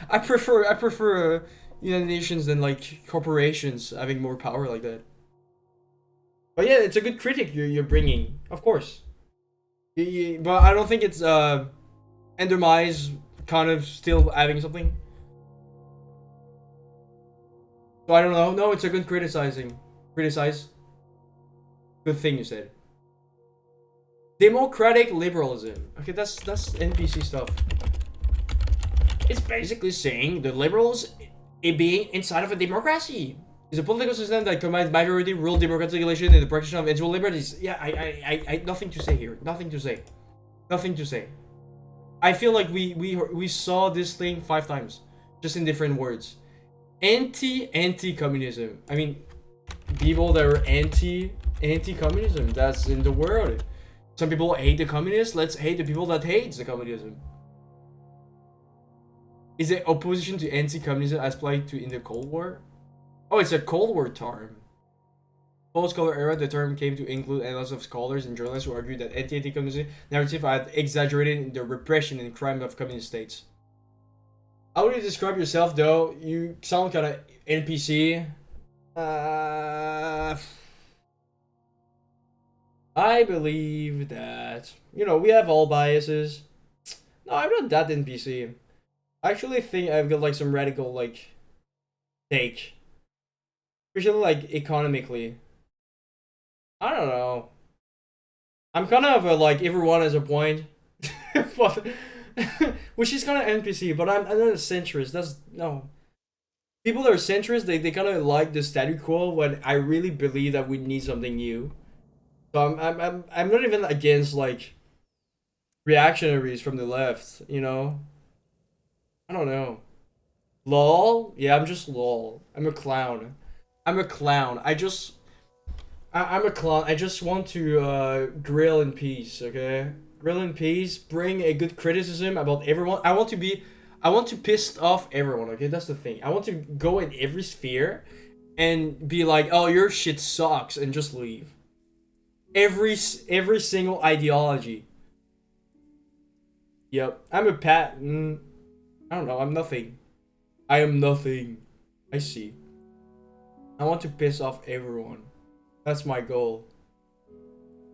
I prefer United Nations than like corporations having more power like that. But yeah, it's a good critic you're bringing, of course. But I don't think it's Endermise kind of still having something. So I don't know. No, it's a good criticize. Good thing you said. Democratic liberalism. Okay, that's NPC stuff. It's basically saying the liberals being inside of a democracy. Is a political system that combines majority rule, democratic regulation, and the protection of individual liberties. Yeah, I nothing to say here. Nothing to say. Nothing to say. I feel like we saw this thing 5 times, just in different words. Anti-communism. I mean, people that are anti-communism. That's in the world. Some people hate the communists. Let's hate the people that hates the communism. Is it opposition to anti-communism as applied to in the Cold War? Oh, it's a Cold War term. Post-Cold War era, the term came to include analysis of scholars and journalists who argued that anti-communism narrative had exaggerated the repression and crime of communist states. How would you describe yourself, though? You sound kind of NPC. I believe that, you know, we have all biases. No, I'm not that NPC. I actually think I've got like some radical like take. Especially like economically. I don't know. I'm kind of a, like everyone has a point. But, which is kind of NPC, but I'm not a centrist. That's no. People that are centrist, they kind of like the status quo when I really believe that we need something new. So I'm not even against like reactionaries from the left, you know? I don't know. Lol? Yeah, I'm just lol. I'm a clown. I'm a clown. I'm a clown. I just want to grill in peace, okay? Grill in peace, bring a good criticism about everyone. I want to piss off everyone, okay? That's the thing. I want to go in every sphere and be like, "Oh, your shit sucks," and just leave. Every single ideology. Yep. I'm a pat. I don't know. I'm nothing. I am nothing. I see. I want to piss off everyone. That's my goal.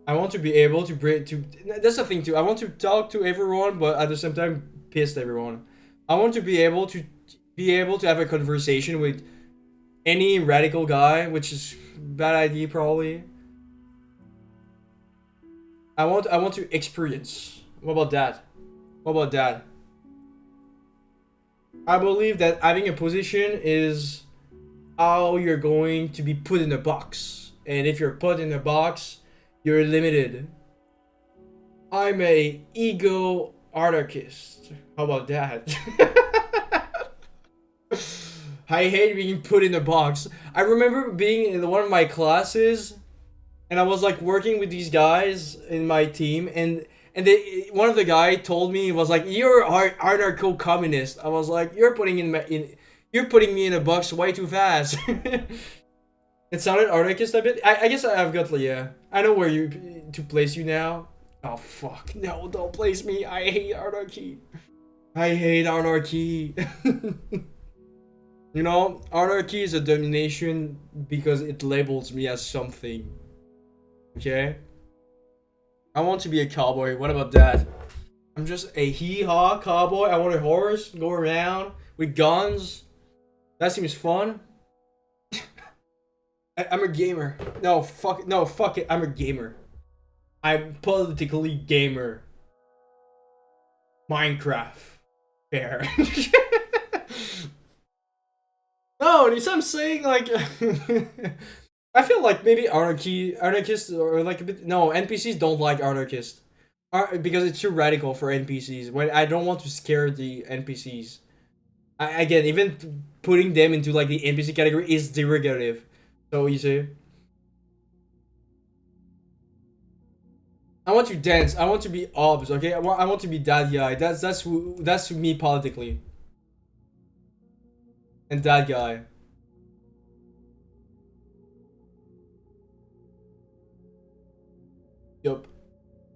I want to be able to bring to. That's the thing too. I want to talk to everyone, but at the same time, piss everyone. I want to be able to have a conversation with any radical guy, which is bad idea probably. I want to experience. What about that? What about that? I believe that having a position is how you're going to be put in a box. And if you're put in a box, you're limited. I'm a ego anarchist. How about that? I hate being put in a box. I remember being in one of my classes, and I was like working with these guys in my team, and one of the guy told me, he was like, "You're anarcho-communist." I was like, you're putting me in a box way too fast." It sounded anarchist a bit. I guess I've got like, yeah. I know where you to place you now. Oh fuck! No, don't place me. I hate anarchy. I hate anarchy. You know, anarchy is a domination because it labels me as something. Okay? I want to be a cowboy. What about that? I'm just a hee-haw cowboy. I want a horse, go around with guns. That seems fun. I'm a gamer. No, fuck it. I'm a gamer. I'm politically gamer. Minecraft. Fair. No, it's I'm saying like I feel like maybe anarchists or like a bit no, NPCs don't like anarchists. Because it's too radical for NPCs. When I don't want to scare the NPCs. Again, even putting them into like the NPC category is derogative. So you see, I want to dance. I want to be obs. Okay, I want to be that guy. That's me politically. And that guy. Yup.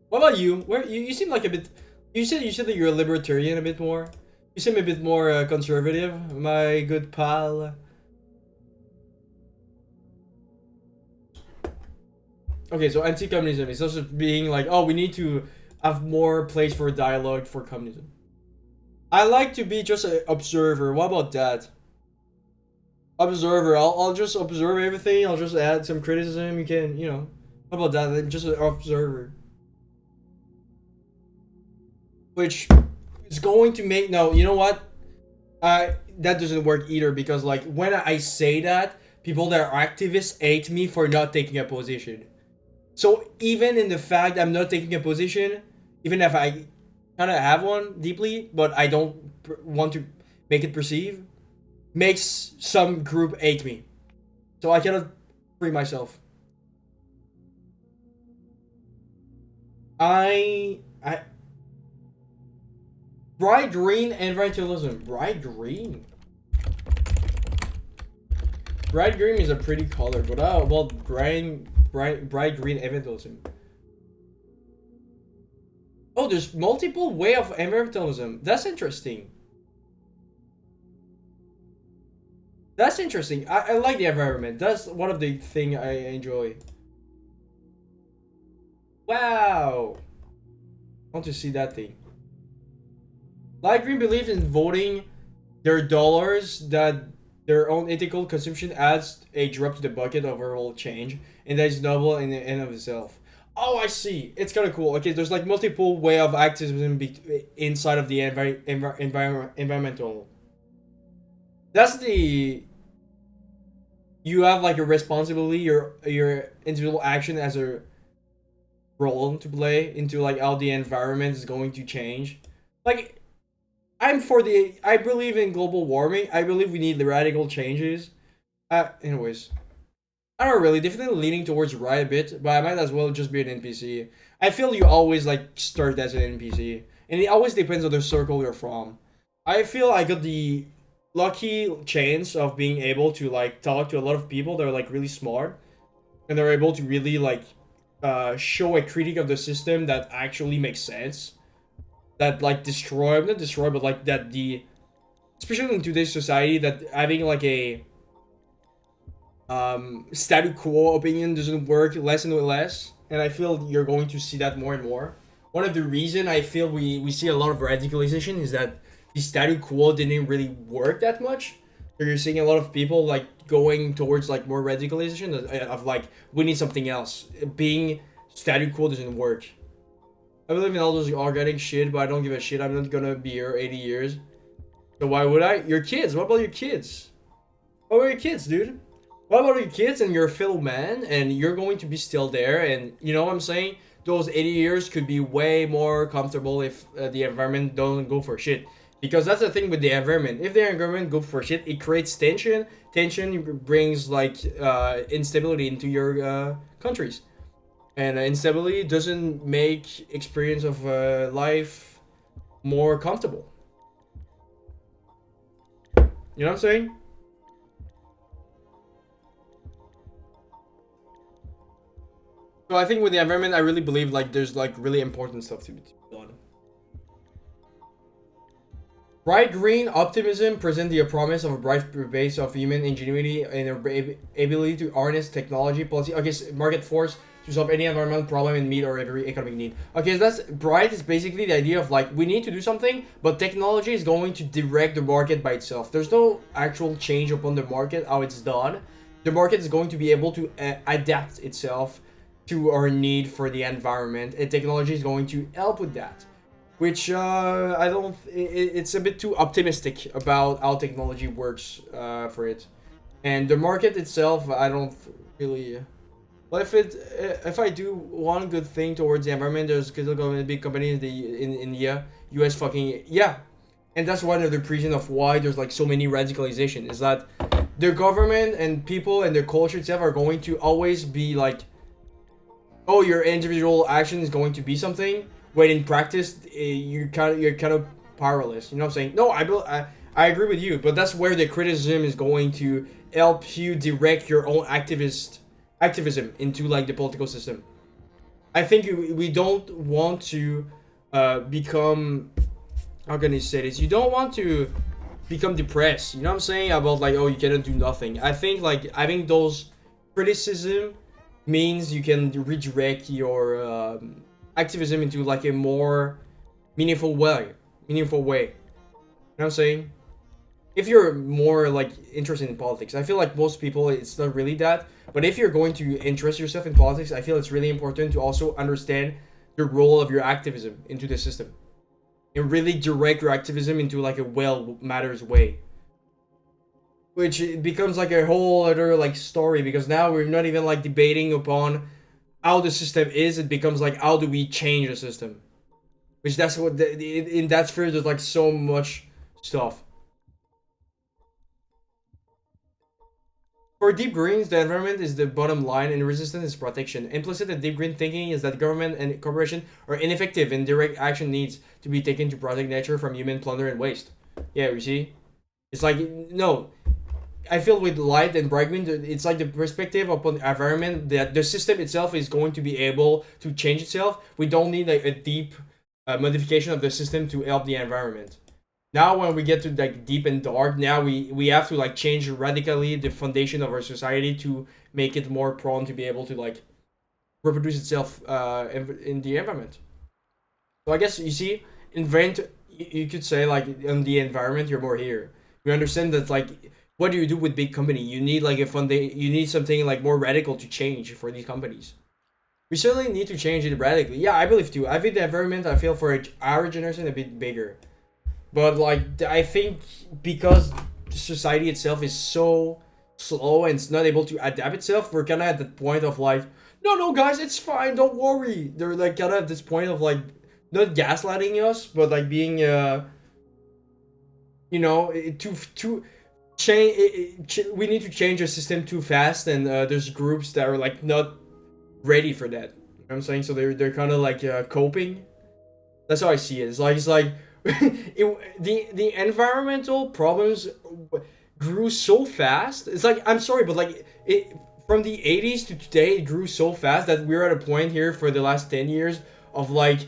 What about you? Where you seem like a bit. You said that you're a libertarian a bit more. You seem a bit more conservative, my good pal. Okay, so anti-communism is also being like, oh, we need to have more place for dialogue for communism. I like to be just an observer. What about that? Observer. I'll just observe everything. I'll just add some criticism. You can, how about that? Then just an observer. Which is going to make no. You know what? That doesn't work either because like when I say that, people that are activists hate me for not taking a position. So even in the fact I'm not taking a position, even if I kind of have one deeply, but I don't want to make it perceive, makes some group hate me. So I cannot free myself. I bright green environmentalism. Bright green. Bright green is a pretty color, but well, bright green environmentalism. Oh, there's multiple way of environmentalism. That's interesting. That's interesting. I like the environment. That's one of the thing I enjoy. Wow. I want to see that thing. Light green believes in voting their dollars that their own ethical consumption adds a drop to the bucket of overall change, and that is noble in the end of itself. Oh, I see. It's kind of cool. Okay, there's like multiple way of activism inside of the environmental. That's the you have like a responsibility, your individual action as a role to play into like how the environment is going to change. Like I believe in global warming. I believe we need the radical changes. Anyways, I don't really definitely leaning towards right a bit, but I might as well just be an NPC. I feel you always like start as an NPC, and it always depends on the circle you're from. I feel I got the lucky chance of being able to like talk to a lot of people that are like really smart, and they're able to really like show a critique of the system that actually makes sense. That like not destroy, but like that the especially in today's society that having like a status quo opinion doesn't work less and less, and I feel you're going to see that more and more. One of the reason I feel we see a lot of radicalization is that the status quo didn't really work that much. So you're seeing a lot of people like going towards like more radicalization of like we need something else. Being status quo doesn't work. I believe in all those organic shit, but I don't give a shit. I'm not gonna be here 80 years. So why would I? Your kids. What about your kids? What about your kids, dude? What about your kids and your fellow man? And you're going to be still there. And you know what I'm saying? Those 80 years could be way more comfortable if the environment doesn't go for shit. Because that's the thing with the environment. If the environment goes for shit, it creates tension. Tension brings like instability into your countries. And instability doesn't make experience of life more comfortable. You know what I'm saying? So I think with the environment, I really believe like there's like really important stuff to be done. Bright green optimism present the promise of a bright base of human ingenuity and their ability to harness technology, policy, okay, market force, to solve any environmental problem and meet our every economic need. Okay, so that's Bright is basically the idea of like we need to do something, but technology is going to direct the market by itself. There's no actual change upon the market how it's done. The market is going to be able to adapt itself to our need for the environment, and technology is going to help with that. Which I don't. It's a bit too optimistic about how technology works for it, and the market itself. I don't really. Well, if I do one good thing towards the environment, there's still going to be big companies in India, US fucking yeah, and that's one of the reason of why there's like so many radicalization is that the government and people and their culture itself are going to always be like, oh, your individual action is going to be something. When in practice, you're kind of powerless. You know what I'm saying? No, I agree with you, but that's where the criticism is going to help you direct your own activism into like the political system. I think we don't want to become, how can I say this? You don't want to become depressed. You know what I'm saying about like, oh, you cannot do nothing. I think those criticism means you can redirect your activism into like a more meaningful way. You know what I'm saying? If you're more like interested in politics, I feel like most people it's not really that. But if you're going to interest yourself in politics, I feel it's really important to also understand the role of your activism into the system and really direct your activism into like a well matters way. Which it becomes like a whole other like story because now we're not even like debating upon how the system is. It becomes like how do we change the system, which that's what in that sphere there's like so much stuff. For deep greens, the environment is the bottom line and resistance is protection. Implicit in deep green thinking is that government and corporation are ineffective and direct action needs to be taken to protect nature from human plunder and waste. Yeah, you see? It's like, no. I feel with light and bright green, it's like the perspective upon the environment that the system itself is going to be able to change itself. We don't need like a deep modification of the system to help the environment. Now when we get to like deep and dark, now we have to like change radically the foundation of our society to make it more prone to be able to like reproduce itself in the environment. So I guess you see, invent you could say like in the environment you're more here. We understand that like what do you do with big company? You need like a you need something like more radical to change for these companies. We certainly need to change it radically. Yeah, I believe too. I think the environment I feel for our generation a bit bigger. But like I think because society itself is so slow and it's not able to adapt itself, we're kind of at the point of like, no, guys, it's fine, don't worry. They're like kind of at this point of like not gaslighting us, but like being too change. We need to change the system too fast, and there's groups that are like not ready for that. You know what I'm saying? So they're kind of like coping. That's how I see it. It's like the environmental problems grew so fast. It's like I'm sorry, but like it from the 80s to today, it grew so fast that we're at a point here for the last 10 years of like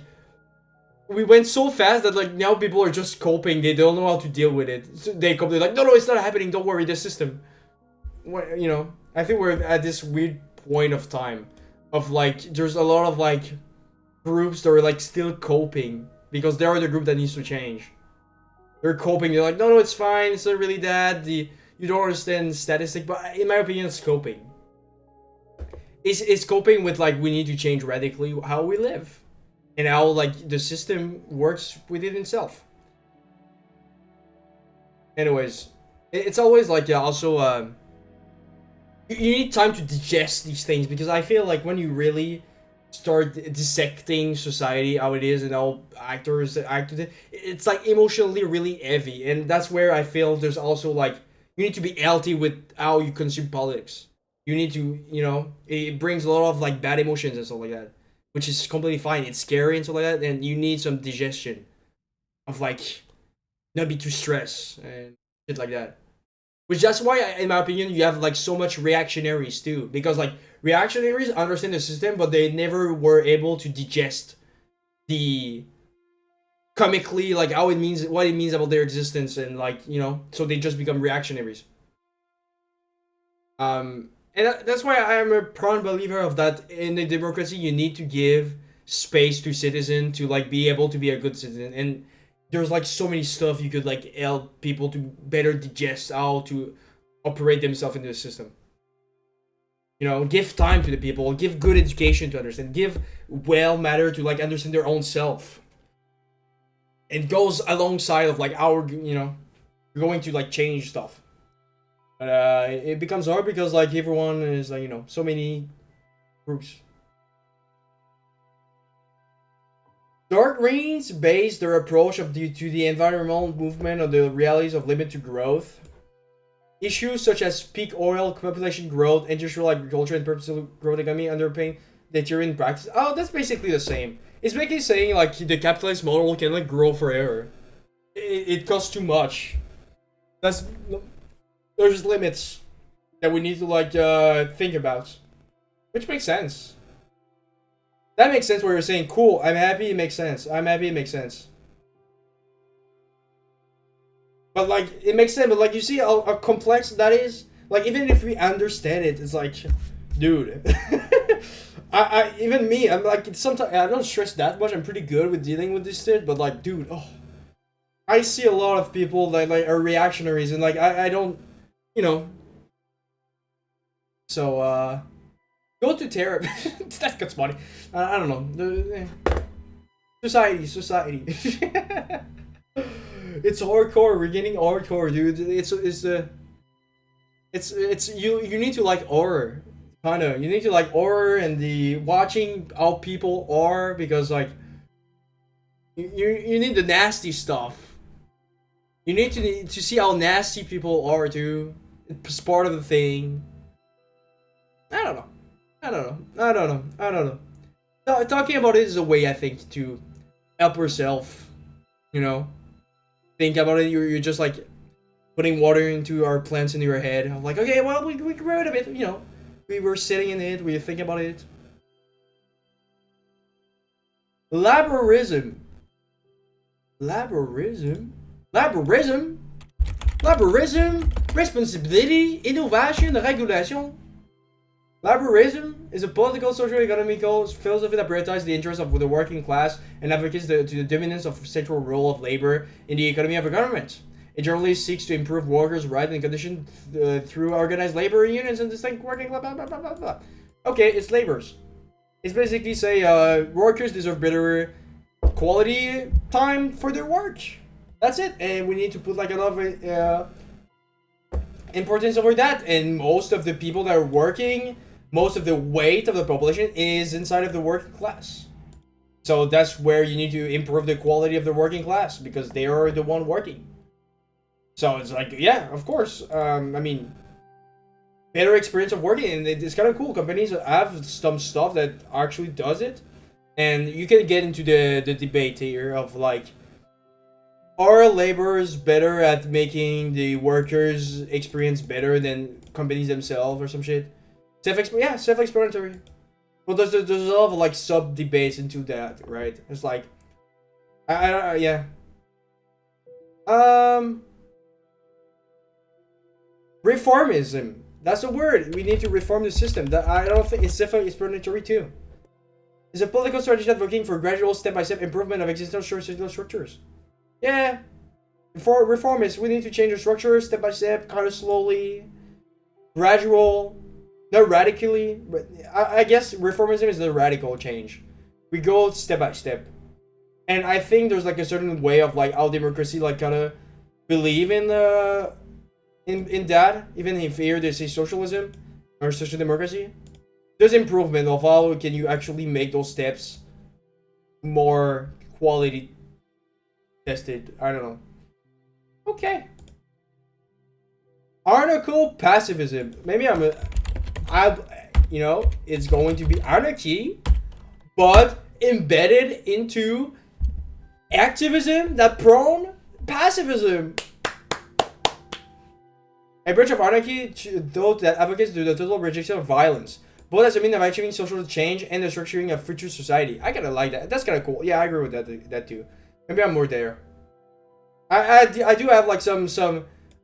we went so fast that like now people are just coping. They don't know how to deal with it. So they cope. They're like, no, it's not happening. Don't worry, the system. You know, I think we're at this weird point of time of like there's a lot of like groups that are like still coping because they are the group that needs to change. They're coping. They're like, no, it's fine. It's not really that. You don't understand statistic, but in my opinion, it's coping. It's coping with like we need to change radically how we live and how like the system works within itself. Anyways, it's always like also you need time to digest these things because I feel like when you really start dissecting society how it is and how actors act with it, it's like emotionally really heavy, and that's where I feel there's also like you need to be healthy with how you consume politics. You need to, it brings a lot of like bad emotions and stuff like that, which is completely fine. It's scary and stuff like that, and you need some digestion of like not be too stressed and shit like that. Which that's why, in my opinion, you have like so much reactionaries too, because like reactionaries understand the system, but they never were able to digest the comically like how it means what it means about their existence, and like so they just become reactionaries. And that's why I am a prone believer of that. In a democracy, you need to give space to citizen to like be able to be a good citizen. And there's like so many stuff you could like help people to better digest how to operate themselves into the system. You know, give time to the people, give good education to understand, give well matter to like understand their own self. It goes alongside of like our, you know, going to like change stuff. But it becomes hard because like everyone is like, you know, so many groups. Dark Greens base their approach to the environmental movement on the realities of limit to growth. Issues such as peak oil, population growth, industrial agriculture, and purposeful growth economy underpin the Tyrian practice. Oh, that's basically the same. It's basically saying like the capitalist model can like grow forever. It costs too much. That's there's limits that we need to like think about, which makes sense. That makes sense. Where you're saying, cool, I'm happy. It makes sense. I'm happy. It makes sense. But like it makes sense, but like you see how complex that is. Like even if we understand it, it's like, dude. I even me, I'm like sometimes I don't stress that much. I'm pretty good with dealing with this shit, but like, dude, oh, I see a lot of people that like are reactionaries, and like I don't, you know. So go to therapy. That gets money. I don't know. Society. It's hardcore. We're getting hardcore, dude. It's you need to like horror, kind of. You need to like horror and the watching how people are because like you need the nasty stuff. You need to see how nasty people are too. It's part of the thing. I don't know. I don't know. I don't know. I don't know. Talking about it is a way I think to help yourself. You know. Think about it. You're just like putting water into our plants into your head. I'm like, okay, well, we grew it a bit. You know, we were sitting in it. We think about it. Laborism. Responsibility, innovation, regulation. Laborism is a political, socio-economical philosophy that prioritizes the interests of the working class and advocates to the dominance of central role of labor in the economy of a government. It generally seeks to improve workers' rights and conditions through organized labor unions and distinct working blah blah blah blah blah. Okay, it's labors. It's basically say workers deserve better quality time for their work. That's it, and we need to put like a lot of importance over that. And most of the people that are working, most of the weight of the population is inside of the working class. So that's where you need to improve the quality of the working class because they are the one working. So it's like, yeah, of course. I mean, better experience of working, and it's kind of cool. Companies have some stuff that actually does it, and you can get into the debate here of like, are laborers better at making the workers' experience better than companies themselves or some shit? Self-explanatory. Well, there's a lot of like sub debates into that, right? It's like, yeah. Reformism. That's a word. We need to reform the system. That I don't think it's self-explanatory too. It's a political strategy advocating for gradual, step-by-step improvement of existing social structures. Yeah. For reformists, we need to change the structure step by step, kind of slowly, gradual, not radically. But I guess reformism is the radical change. We go step by step, and I think there's like a certain way of like how democracy like kind of believe in that. Even if here they say socialism or social democracy, there's improvement of how can you actually make those steps more quality tested. I don't know. Okay. Anarcho pacifism. Maybe you know, it's going to be anarchy, but embedded into activism that prone pacifism. A branch of anarchy, though, that advocates the total rejection of violence, both as a means of achieving social change and the structuring of future society. I kind of like that. That's kind of cool. Yeah, I agree with that too. Maybe I'm more there. I do have like some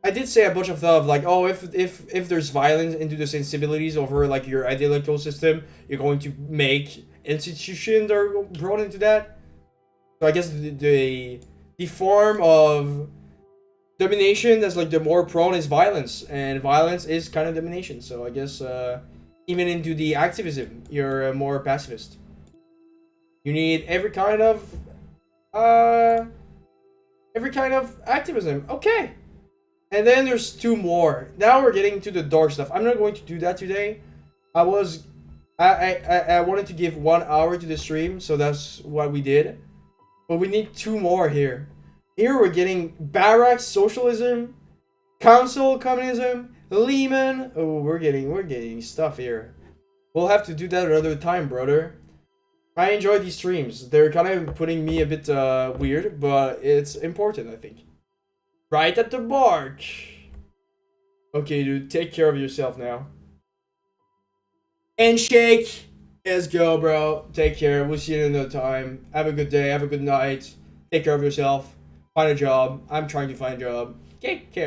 I did say a bunch of stuff like, oh, if there's violence into the sensibilities over like your ideological system, you're going to make institutions that are brought into that. So I guess the form of domination that's like the more prone is violence, and violence is kind of domination. So I guess even into the activism, you're more pacifist. You need uh every kind of activism. Okay. And then there's two more. Now we're getting to the dark stuff. I'm not going to do that today. I was I wanted to give 1 hour to the stream, so that's what we did. But we need two more here. Here we're getting Barak socialism, council communism, Lehman. Oh, we're getting stuff here. We'll have to do that another time, brother. I enjoy these streams. They're kind of putting me a bit weird, but it's important, I think. Right at the mark. Okay, dude, take care of yourself now. And shake. Let's go, bro. Take care. We'll see you another time. Have a good day. Have a good night. Take care of yourself. Find a job. I'm trying to find a job. Take care.